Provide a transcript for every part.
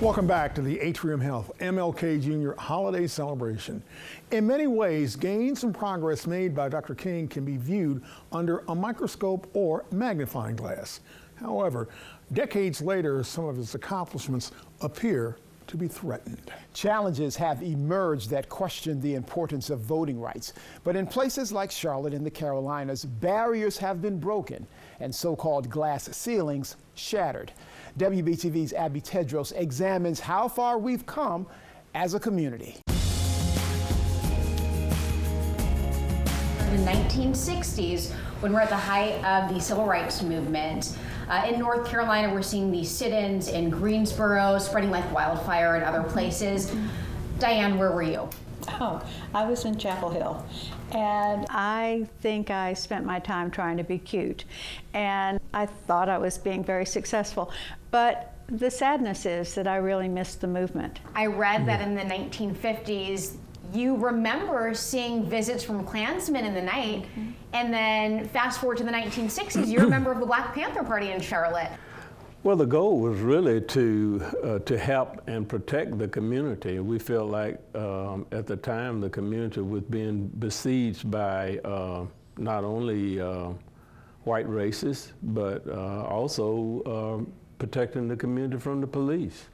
Welcome back to the Atrium Health MLK Jr. Holiday Celebration. In many ways, gains and progress made by Dr. King can be viewed under a microscope or magnifying glass. However, decades later, some of his accomplishments appear to be threatened. Challenges have emerged that question the importance of voting rights. But in places like Charlotte and the Carolinas, barriers have been broken and so-called glass ceilings shattered. WBTV's Abby Tedros examines how far we've come as a community. In the 1960s, when we're at the height of the civil rights movement, in North Carolina, we're seeing these sit-ins in Greensboro, spreading like wildfire in other places. Diane, where were you? Oh, I was in Chapel Hill, and I think I spent my time trying to be cute, and I thought I was being very successful, but the sadness is that I really missed the movement. I read that in the 1950s, you remember seeing visits from Klansmen in the night, and then fast forward to the 1960s, you're a member of the Black Panther Party in Charlotte. Well, the goal was really to help and protect the community. We felt like at the time the community was being besieged by not only white racists, but also protecting the community from the police,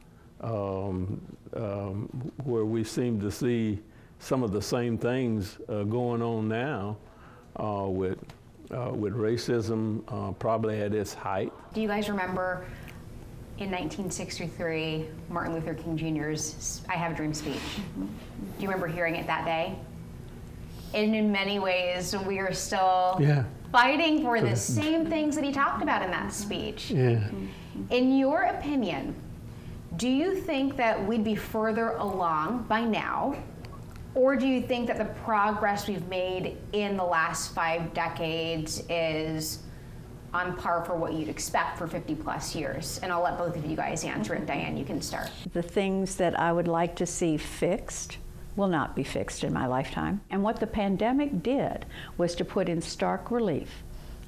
where we seem to see some of the same things going on now with racism probably at its height. Do you guys remember in 1963, Martin Luther King Jr.'s I Have a Dream speech? Do you remember hearing it that day? And in many ways, we are still fighting for the same things that he talked about in that speech. In your opinion, do you think that we'd be further along by now? Or do you think that the progress we've made in the last 5 decades is on par for what you'd expect for 50 plus years? And I'll let both of you guys answer it. Diane, you can start. The things that I would like to see fixed will not be fixed in my lifetime. And what the pandemic did was to put in stark relief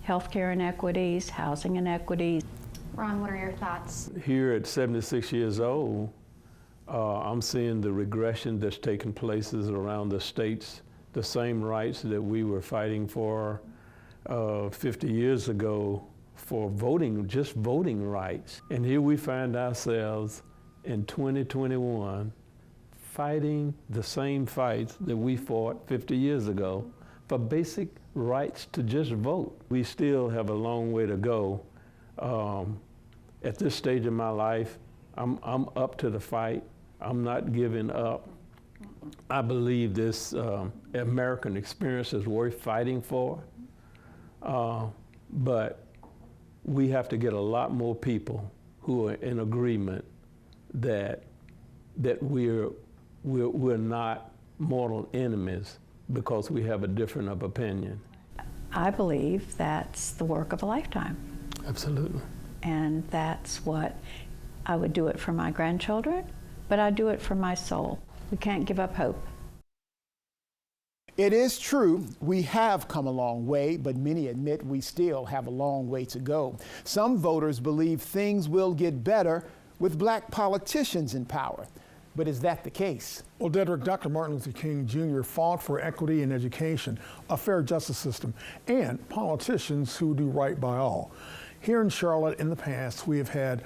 healthcare inequities, housing inequities. Ron, what are your thoughts? Here at 76 years old, I'm seeing the regression that's taking places around the states, the same rights that we were fighting for 50 years ago for voting, just voting rights. And here we find ourselves in 2021 fighting the same fights that we fought 50 years ago for basic rights to just vote. We still have a long way to go. At this stage of my life, I'm up to the fight. I'm not giving up. I believe this American experience is worth fighting for, but we have to get a lot more people who are in agreement that we're not mortal enemies because we have a difference of opinion. I believe that's the work of a lifetime. Absolutely. And that's what I would do it for my grandchildren, but I do it for my soul. We can't give up hope. It is true, we have come a long way, but many admit we still have a long way to go. Some voters believe things will get better with black politicians in power. But is that the case? Well, Dedrick, Dr. Martin Luther King Jr. fought for equity in education, a fair justice system, and politicians who do right by all. Here in Charlotte in the past, we have had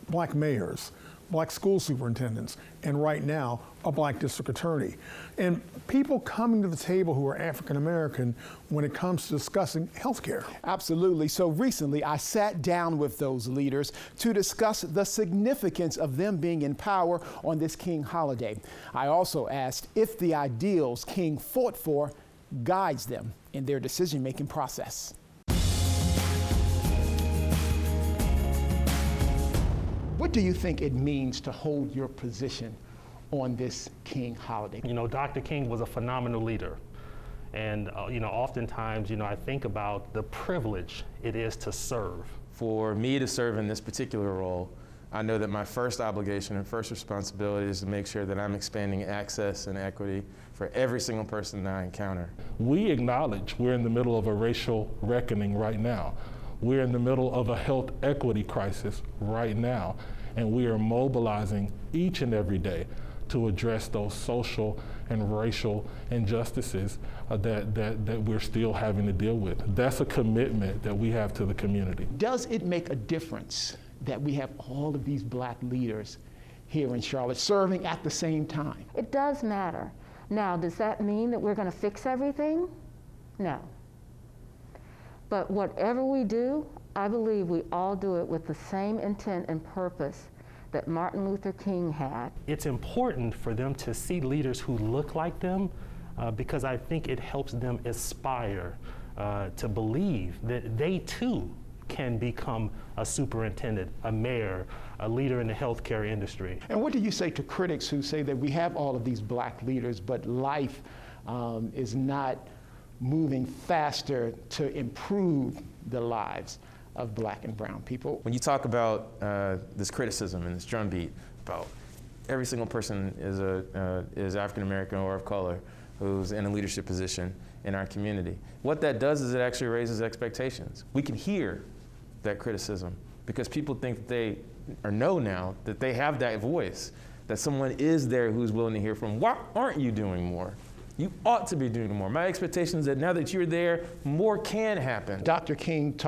black mayors, black school superintendents, and right now, a black district attorney. And people coming to the table who are African American when it comes to discussing health care. Absolutely. So recently, I sat down with those leaders to discuss the significance of them being in power on this King holiday. I also asked if the ideals King fought for guides them in their decision-making process. What do you think it means to hold your position on this King holiday? You know, Dr. King was a phenomenal leader. And, oftentimes, I think about the privilege it is to serve. For me to serve in this particular role, I know that my first obligation and first responsibility is to make sure that I'm expanding access and equity for every single person that I encounter. We acknowledge we're in the middle of a racial reckoning right now. We're in the middle of a health equity crisis right now. and we are mobilizing each and every day to address those social and racial injustices that we're still having to deal with. That's a commitment that we have to the community. Does it make a difference that we have all of these black leaders here in Charlotte serving at the same time? It does matter. Now, does that mean that we're going to fix everything? No. But whatever we do, I believe we all do it with the same intent and purpose that Martin Luther King had. It's important for them to see leaders who look like them because I think it helps them aspire to believe that they too can become a superintendent, a mayor, a leader in the healthcare industry. And what do you say to critics who say that we have all of these black leaders, but life is not moving faster to improve the lives of black and brown people? When you talk about this criticism and this drumbeat about every single person is African American or of color who's in a leadership position in our community, what that does is it actually raises expectations. We can hear that criticism because people think that they know now that they have that voice, that someone is there who's willing to hear from. Why aren't you doing more? You ought to be doing more. My expectation is that now that you're there, more can happen. Dr. King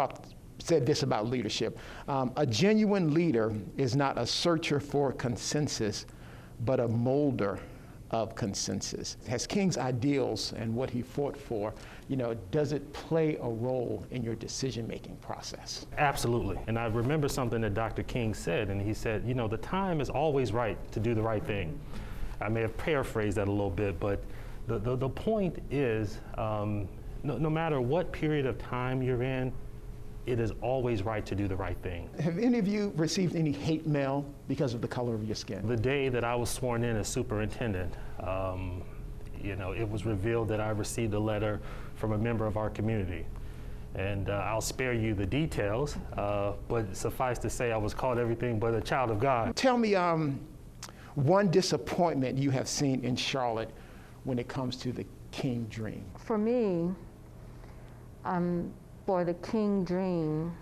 said this about leadership. A genuine leader is not a searcher for consensus, but a molder of consensus. Has King's ideals and what he fought for, does it play a role in your decision-making process? Absolutely. And I remember something that Dr. King said, and he said, the time is always right to do the right thing. I may have paraphrased that a little bit, but the point is, no matter what period of time you're in, it is always right to do the right thing. Have any of you received any hate mail because of the color of your skin? The day that I was sworn in as superintendent, it was revealed that I received a letter from a member of our community. And I'll spare you the details, but suffice to say I was called everything but a child of God. Tell me one disappointment you have seen in Charlotte when it comes to the King dream. For me, for the King dream,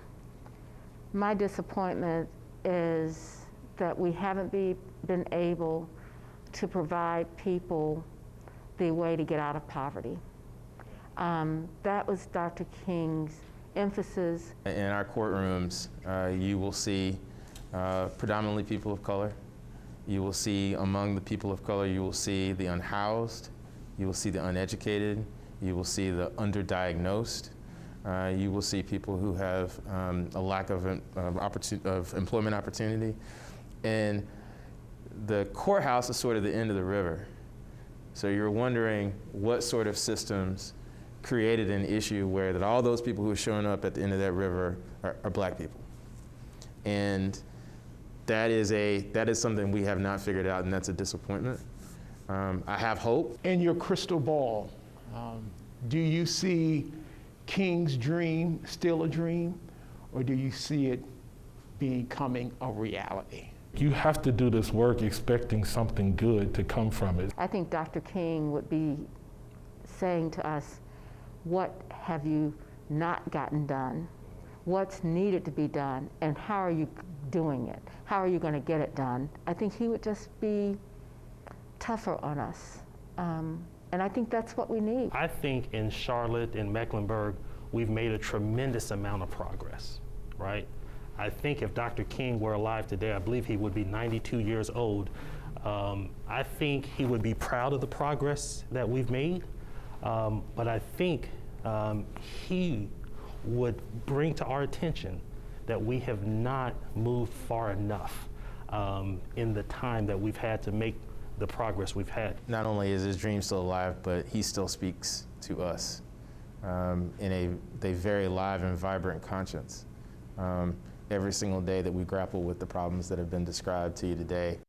my disappointment is that we haven't been able to provide people the way to get out of poverty. That was Dr. King's emphasis. In our courtrooms, you will see predominantly people of color. You will see among the people of color, you will see the unhoused, you will see the uneducated, you will see the underdiagnosed. You will see people who have a lack of employment opportunity. And the courthouse is sort of the end of the river. So you're wondering what sort of systems created an issue where that all those people who are showing up at the end of that river are black people. And that is something we have not figured out, and that's a disappointment. I have hope. In your crystal ball, do you see King's dream still a dream, or do you see it becoming a reality? You have to do this work expecting something good to come from it. I think Dr. King would be saying to us, what have you not gotten done? What's needed to be done, and how are you doing it? How are you going to get it done? I think he would just be tougher on us. And I think that's what we need. I think in Charlotte, in Mecklenburg, we've made a tremendous amount of progress, right? I think if Dr. King were alive today, I believe he would be 92 years old. I think he would be proud of the progress that we've made, but I think he would bring to our attention that we have not moved far enough in the time that we've had to make the progress we've had. Not only is his dream still alive, but he still speaks to us in a very live and vibrant conscience every single day that we grapple with the problems that have been described to you today.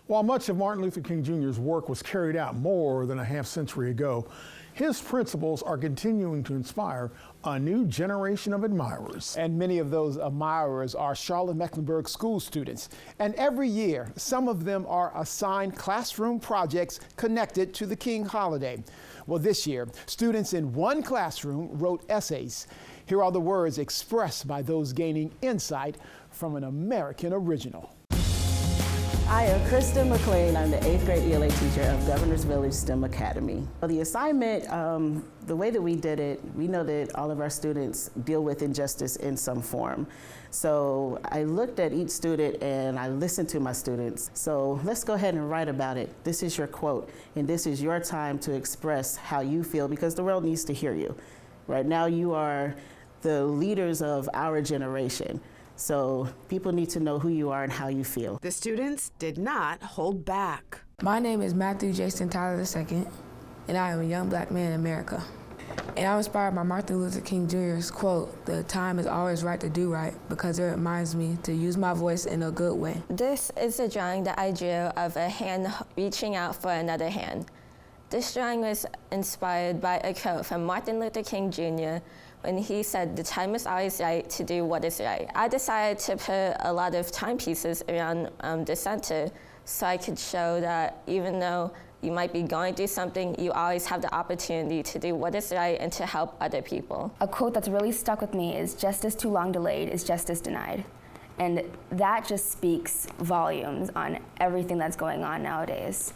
While much of Martin Luther King Jr.'s work was carried out more than a half century ago, his principles are continuing to inspire a new generation of admirers. And many of those admirers are Charlotte-Mecklenburg school students. And every year, some of them are assigned classroom projects connected to the King holiday. Well, this year, students in one classroom wrote essays. Here are the words expressed by those gaining insight from an American original. I am Krista McLean. I'm the 8th grade ELA teacher of Governor's Village STEM Academy. The assignment, the way that we did it, we know that all of our students deal with injustice in some form. So I looked at each student and I listened to my students. So let's go ahead and write about it. This is your quote, and this is your time to express how you feel, because the world needs to hear you. Right now you are the leaders of our generation. So people need to know who you are and how you feel. The students did not hold back. My name is Matthew Jason Tyler II, and I am a young black man in America. And I'm inspired by Martin Luther King Jr.'s quote, "The time is always right to do right," because it reminds me to use my voice in a good way. This is a drawing that I drew of a hand reaching out for another hand. This drawing was inspired by a quote from Martin Luther King Jr. when he said, "The time is always right to do what is right." I decided to put a lot of timepieces around the center so I could show that even though you might be going through something, you always have the opportunity to do what is right and to help other people. A quote that's really stuck with me is, "Justice too long delayed is justice denied." And that just speaks volumes on everything that's going on nowadays.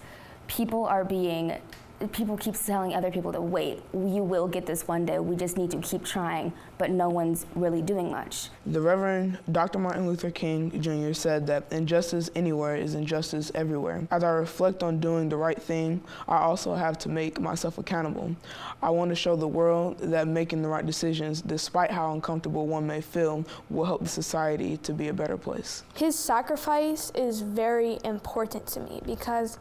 People keep telling other people to wait. You will get this one day. We just need to keep trying, but no one's really doing much. The Reverend Dr. Martin Luther King Jr. said that injustice anywhere is injustice everywhere. As I reflect on doing the right thing, I also have to make myself accountable. I want to show the world that making the right decisions, despite how uncomfortable one may feel, will help the society to be a better place. His sacrifice is very important to me because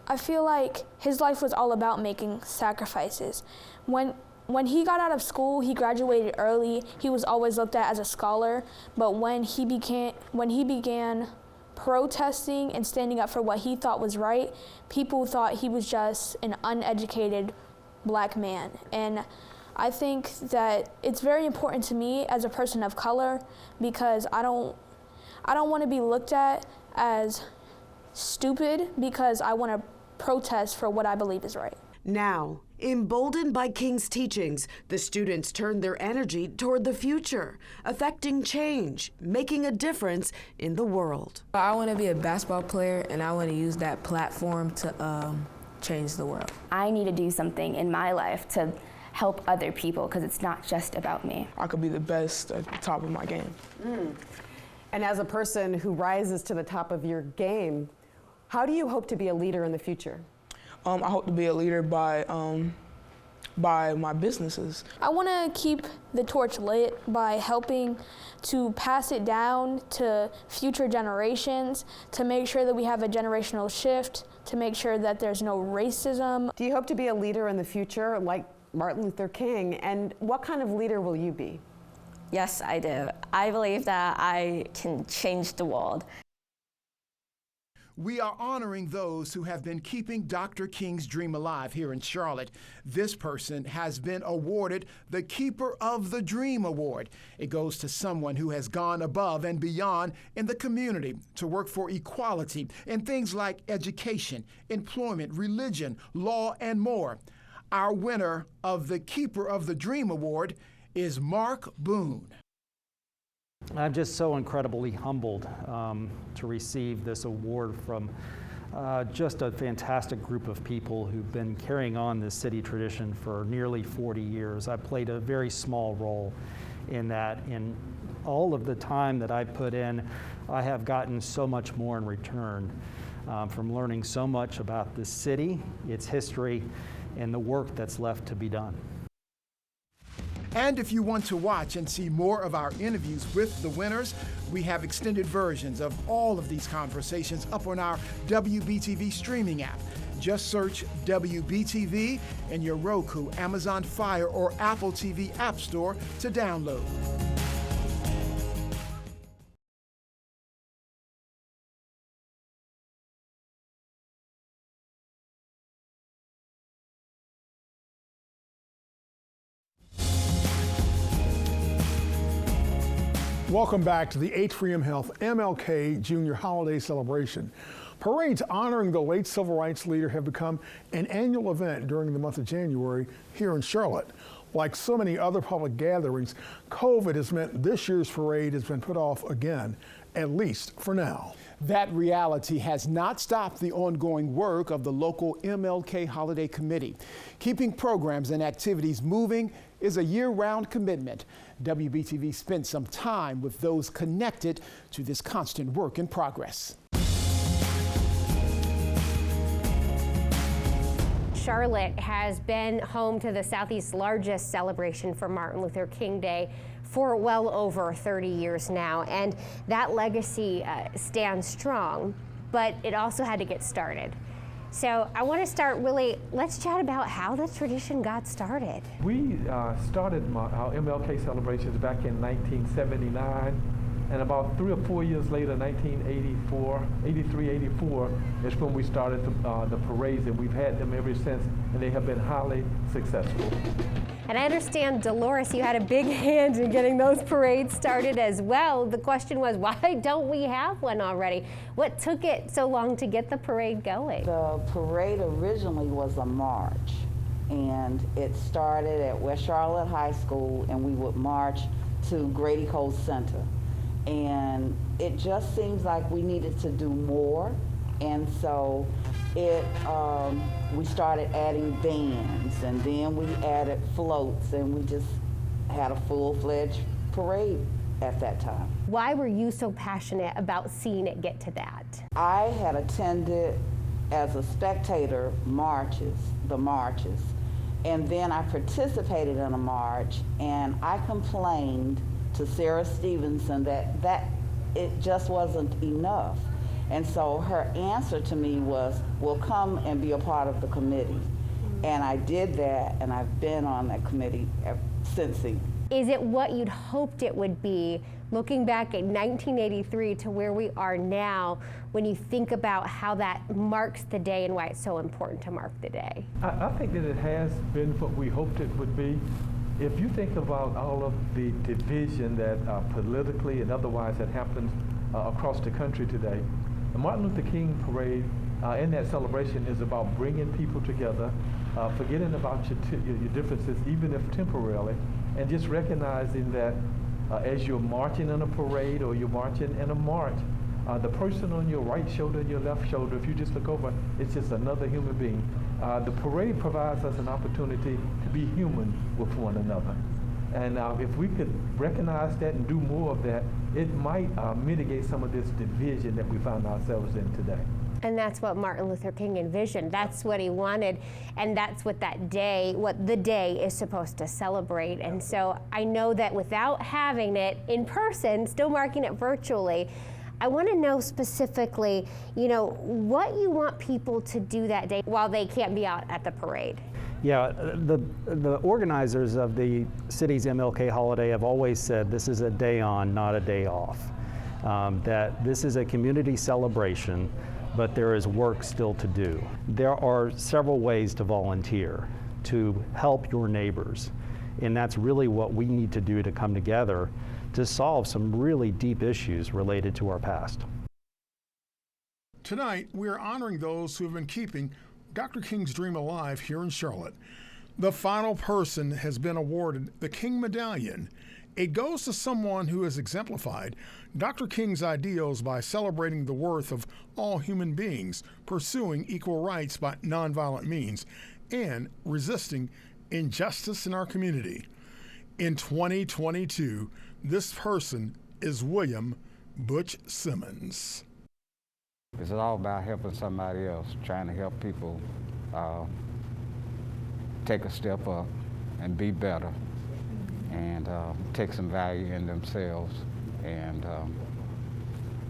I feel like his life was all about making sacrifices. When he got out of school, he graduated early. He was always looked at as a scholar, but when he began protesting and standing up for what he thought was right, people thought he was just an uneducated black man. And I think that it's very important to me as a person of color because I don't want to be looked at as stupid because I want to protest for what I believe is right. Now, emboldened by King's teachings, the students turned their energy toward the future, affecting change, making a difference in the world. I want to be a basketball player, and I want to use that platform to change the world. I need to do something in my life to help other people because it's not just about me. I could be the best at the top of my game. And as a person who rises to the top of your game, how do you hope to be a leader in the future? I hope to be a leader by my businesses. I want to keep the torch lit by helping to pass it down to future generations, to make sure that we have a generational shift, to make sure that there's no racism. Do you hope to be a leader in the future like Martin Luther King? And what kind of leader will you be? Yes, I do. I believe that I can change the world. We are honoring those who have been keeping Dr. King's dream alive here in Charlotte. This person has been awarded the Keeper of the Dream Award. It goes to someone who has gone above and beyond in the community to work for equality in things like education, employment, religion, law, and more. Our winner of the Keeper of the Dream Award is Mark Boone. I'm just so incredibly humbled to receive this award from just a fantastic group of people who've been carrying on this city tradition for nearly 40 years. I played a very small role in that. In all of the time that I put in, I have gotten so much more in return from learning so much about this city, its history, and the work that's left to be done. And if you want to watch and see more of our interviews with the winners, we have extended versions of all of these conversations up on our WBTV streaming app. Just search WBTV in your Roku, Amazon Fire, or Apple TV App Store to download. Welcome back to the Atrium Health MLK Junior Holiday Celebration. Parades honoring the late civil rights leader have become an annual event during the month of January here in Charlotte. Like so many other public gatherings, COVID has meant this year's parade has been put off again, at least for now. That reality has not stopped the ongoing work of the local MLK Holiday Committee. Keeping programs and activities moving is a year-round commitment. WBTV spent some time with those connected to this constant work in progress. Charlotte has been home to the Southeast's largest celebration for Martin Luther King Day for well over 30 years now, and that legacy stands strong, but it also had to get started. So I want to start let's chat about how the tradition got started. We started our MLK celebrations back in 1979, and about 3 or 4 years later, 1983, 84, is when we started the parades, and we've had them ever since, and they have been highly successful. And I understand, Dolores, you had a big hand in getting those parades started as well. The question was, why don't we have one already? What took it so long to get the parade going? The parade originally was a march, and it started at West Charlotte High School, and we would march to Grady Cole Center. And it just seems like we needed to do more, and so we started adding bands, and then we added floats, and we just had a full-fledged parade at that time. Why were you so passionate about seeing it get to that? I had attended as a spectator the marches, and then I participated in a march, and I complained to Sarah Stevenson that it just wasn't enough. And so her answer to me was, well, come and be a part of the committee. And I did that, and I've been on that committee since then. Is it what you'd hoped it would be, looking back at 1983 to where we are now, when you think about how that marks the day and why it's so important to mark the day? I think that it has been what we hoped it would be. If you think about all of the division that politically and otherwise had happened across the country today, the Martin Luther King Parade in that celebration is about bringing people together, forgetting about your differences, even if temporarily, and just recognizing that as you're marching in a parade or you're marching in a march, the person on your right shoulder and your left shoulder, if you just look over, it's just another human being. The parade provides us an opportunity to be human with one another. And if we could recognize that and do more of that, it might mitigate some of this division that we find ourselves in today. And that's what Martin Luther King envisioned. That's what he wanted, and that's what the day is supposed to celebrate. And so I know that without having it in person, still marking it virtually, I want to know specifically, what you want people to do that day while they can't be out at the parade. Yeah, the organizers of the city's MLK holiday have always said this is a day on, not a day off. That this is a community celebration, but there is work still to do. There are several ways to volunteer, to help your neighbors, and that's really what we need to do to come together to solve some really deep issues related to our past. Tonight, we are honoring those who have been keeping Dr. King's dream alive here in Charlotte. The final person has been awarded the King Medallion. It goes to someone who has exemplified Dr. King's ideals by celebrating the worth of all human beings, pursuing equal rights by nonviolent means, and resisting injustice in our community. In 2022, this person is William Butch Simmons. It's all about helping somebody else, trying to help people take a step up and be better and take some value in themselves. And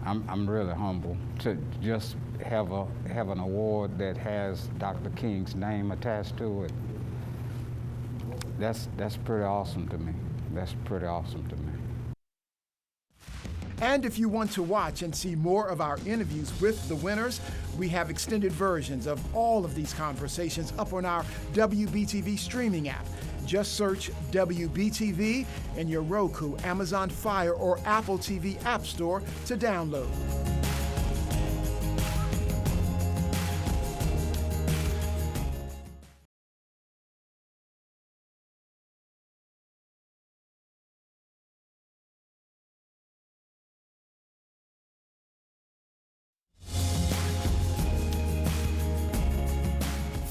I'm really humbled to just have an award that has Dr. King's name attached to it. That's pretty awesome to me. That's pretty awesome to me. And if you want to watch and see more of our interviews with the winners, we have extended versions of all of these conversations up on our WBTV streaming app. Just search WBTV in your Roku, Amazon Fire, or Apple TV App Store to download.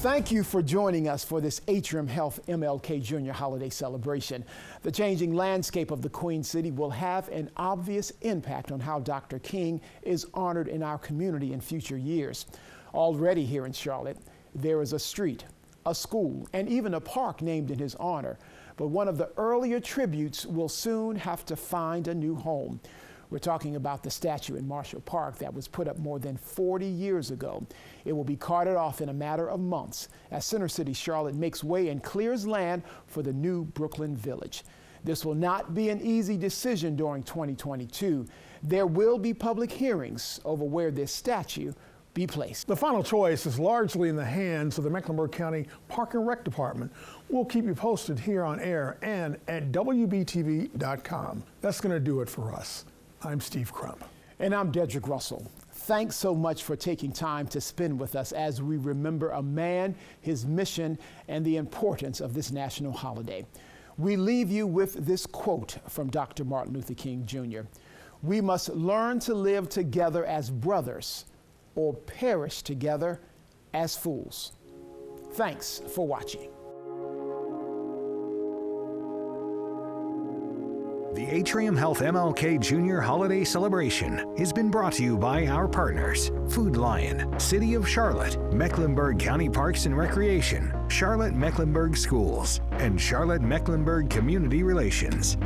Thank you for joining us for this Atrium Health MLK Jr. holiday celebration. The changing landscape of the Queen City will have an obvious impact on how Dr. King is honored in our community in future years. Already here in Charlotte, there is a street, a school, and even a park named in his honor. But one of the earlier tributes will soon have to find a new home. We're talking about the statue in Marshall Park that was put up more than 40 years ago. It will be carted off in a matter of months as Center City Charlotte makes way and clears land for the new Brooklyn Village. This will not be an easy decision during 2022. There will be public hearings over where this statue be placed. The final choice is largely in the hands of the Mecklenburg County Park and Rec Department. We'll keep you posted here on air and at WBTV.com. That's going to do it for us. I'm Steve Crump. And I'm Dedrick Russell. Thanks so much for taking time to spend with us as we remember a man, his mission, and the importance of this national holiday. We leave you with this quote from Dr. Martin Luther King Jr. "We must learn to live together as brothers or perish together as fools." Thanks for watching. The Atrium Health MLK Jr. Holiday Celebration has been brought to you by our partners, Food Lion, City of Charlotte, Mecklenburg County Parks and Recreation, Charlotte Mecklenburg Schools, and Charlotte Mecklenburg Community Relations.